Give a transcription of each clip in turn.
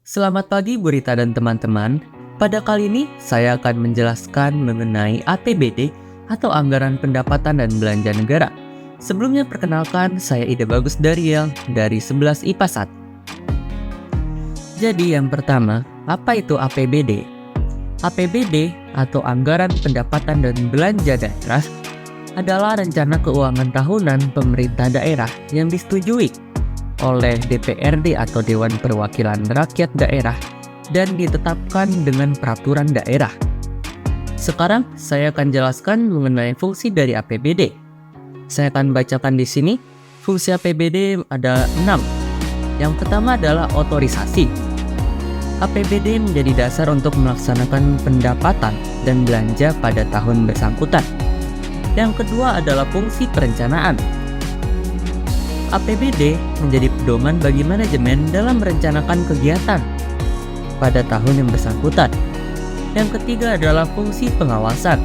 Selamat pagi Bu Rita dan teman-teman. Pada kali ini saya akan menjelaskan mengenai APBD atau Anggaran Pendapatan dan Belanja Negara. Sebelumnya perkenalkan, saya Ida Bagus Dariel dari 11 IPA 1. Jadi yang pertama, apa itu APBD? APBD atau Anggaran Pendapatan dan Belanja Daerah adalah rencana keuangan tahunan pemerintah daerah yang disetujui oleh DPRD atau Dewan Perwakilan Rakyat Daerah dan ditetapkan dengan peraturan daerah. Sekarang saya akan jelaskan mengenai fungsi dari APBD. Saya akan bacakan di sini. Fungsi APBD ada 6. Yang pertama adalah otorisasi. APBD menjadi dasar untuk melaksanakan pendapatan dan belanja pada tahun bersangkutan. Yang kedua adalah fungsi perencanaan. APBD menjadi pedoman bagi manajemen dalam merencanakan kegiatan pada tahun yang bersangkutan. Yang ketiga adalah fungsi pengawasan.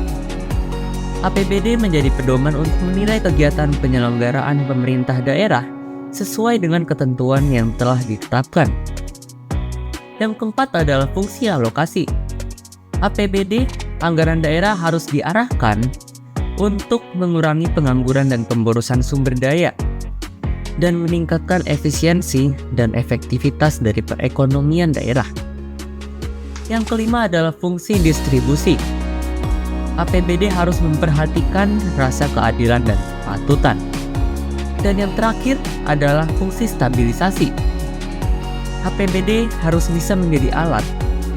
APBD menjadi pedoman untuk menilai kegiatan penyelenggaraan pemerintah daerah sesuai dengan ketentuan yang telah ditetapkan. Yang keempat adalah fungsi alokasi. APBD, anggaran daerah harus diarahkan untuk mengurangi pengangguran dan pemborosan sumber daya dan meningkatkan efisiensi dan efektivitas dari perekonomian daerah. Yang kelima adalah fungsi distribusi. APBD harus memperhatikan rasa keadilan dan kepatutan. Dan yang terakhir adalah fungsi stabilisasi. APBD harus bisa menjadi alat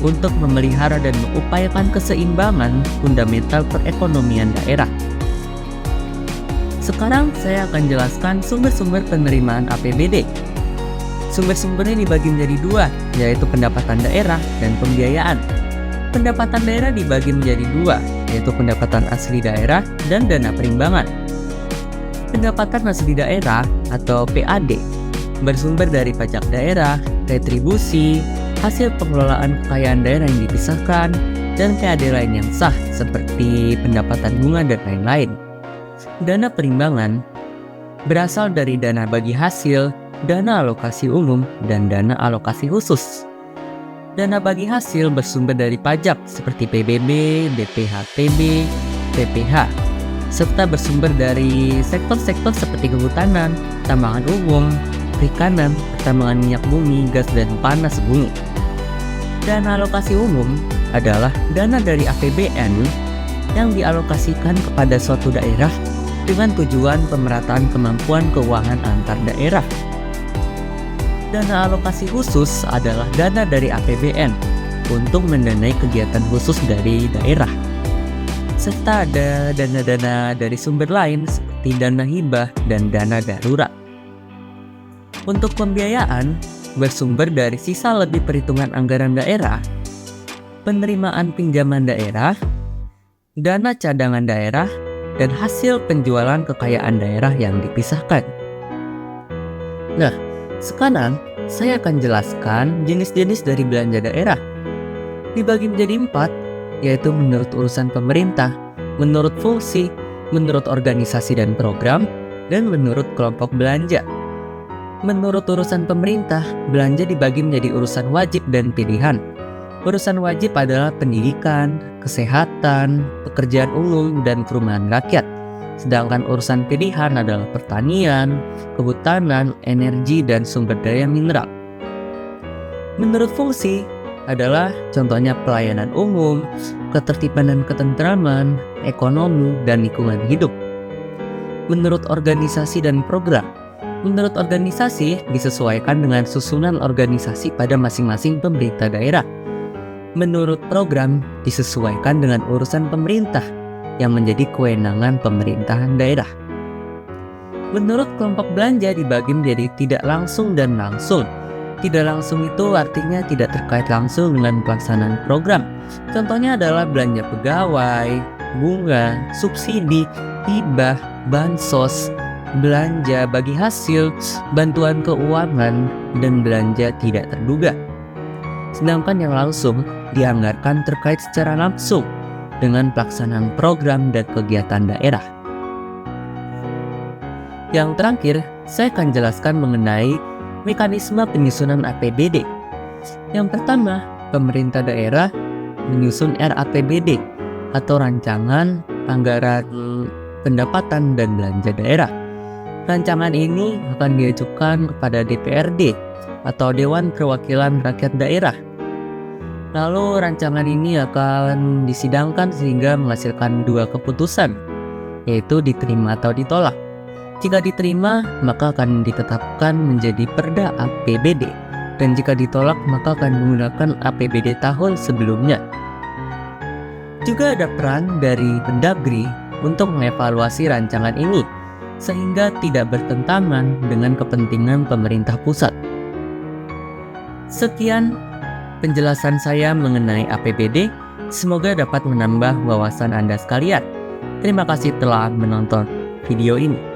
untuk memelihara dan mengupayakan keseimbangan fundamental perekonomian daerah. Sekarang saya akan jelaskan sumber-sumber penerimaan APBD. Sumber-sumbernya dibagi menjadi 2, yaitu pendapatan daerah dan pembiayaan. Pendapatan daerah dibagi menjadi 2, yaitu pendapatan asli daerah dan dana perimbangan. Pendapatan asli daerah atau PAD bersumber dari pajak daerah, retribusi, hasil pengelolaan kekayaan daerah yang dipisahkan, dan PAD lain yang sah seperti pendapatan bunga dan lain-lain. Dana perimbangan berasal dari dana bagi hasil, dana alokasi umum, dan dana alokasi khusus. Dana bagi hasil bersumber dari pajak seperti PBB, BPHTB, PPH, serta bersumber dari sektor-sektor seperti kehutanan, tambangan umum, perikanan, pertambangan minyak bumi, gas, dan panas bumi. Dana alokasi umum adalah dana dari APBN yang dialokasikan kepada suatu daerah dengan tujuan pemerataan kemampuan keuangan antar daerah. Dana alokasi khusus adalah dana dari APBN untuk mendanai kegiatan khusus dari daerah. Serta ada dana-dana dari sumber lain seperti dana hibah dan dana darurat. Untuk pembiayaan bersumber dari sisa lebih perhitungan anggaran daerah, penerimaan pinjaman daerah, dana cadangan daerah, dan hasil penjualan kekayaan daerah yang dipisahkan. Nah, sekarang saya akan jelaskan jenis-jenis dari belanja daerah. Dibagi menjadi 4, yaitu menurut urusan pemerintah, menurut fungsi, menurut organisasi dan program, dan menurut kelompok belanja. Menurut urusan pemerintah, belanja dibagi menjadi urusan wajib dan pilihan. Urusan wajib adalah pendidikan, kesehatan, pekerjaan umum, dan perumahan rakyat. Sedangkan urusan pilihan adalah pertanian, kehutanan, energi, dan sumber daya mineral. Menurut fungsi adalah contohnya pelayanan umum, ketertiban dan ketentraman, ekonomi, dan lingkungan hidup. Menurut organisasi dan program, menurut organisasi disesuaikan dengan susunan organisasi pada masing-masing pemerintah daerah. Menurut program disesuaikan dengan urusan pemerintah yang menjadi kewenangan pemerintahan daerah. Menurut kelompok belanja dibagi menjadi tidak langsung dan langsung. Tidak langsung itu artinya tidak terkait langsung dengan pelaksanaan program. Contohnya adalah belanja pegawai, bunga, subsidi, hibah, bansos, belanja bagi hasil, bantuan keuangan, dan belanja tidak terduga. Sedangkan yang langsung dianggarkan terkait secara langsung dengan pelaksanaan program dan kegiatan daerah. Yang terakhir, saya akan jelaskan mengenai mekanisme penyusunan APBD. Yang pertama, pemerintah daerah menyusun RAPBD atau Rancangan Anggaran Pendapatan dan Belanja Daerah. Rancangan ini akan diajukan kepada DPRD atau Dewan Perwakilan Rakyat Daerah. Lalu rancangan ini akan disidangkan sehingga menghasilkan 2 keputusan, yaitu diterima atau ditolak. Jika diterima, maka akan ditetapkan menjadi Perda APBD, dan jika ditolak, maka akan menggunakan APBD tahun sebelumnya. Juga ada peran dari Mendagri untuk mengevaluasi rancangan ini, sehingga tidak bertentangan dengan kepentingan pemerintah pusat. Sekian penjelasan saya mengenai APBD, semoga dapat menambah wawasan Anda sekalian. Terima kasih telah menonton video ini.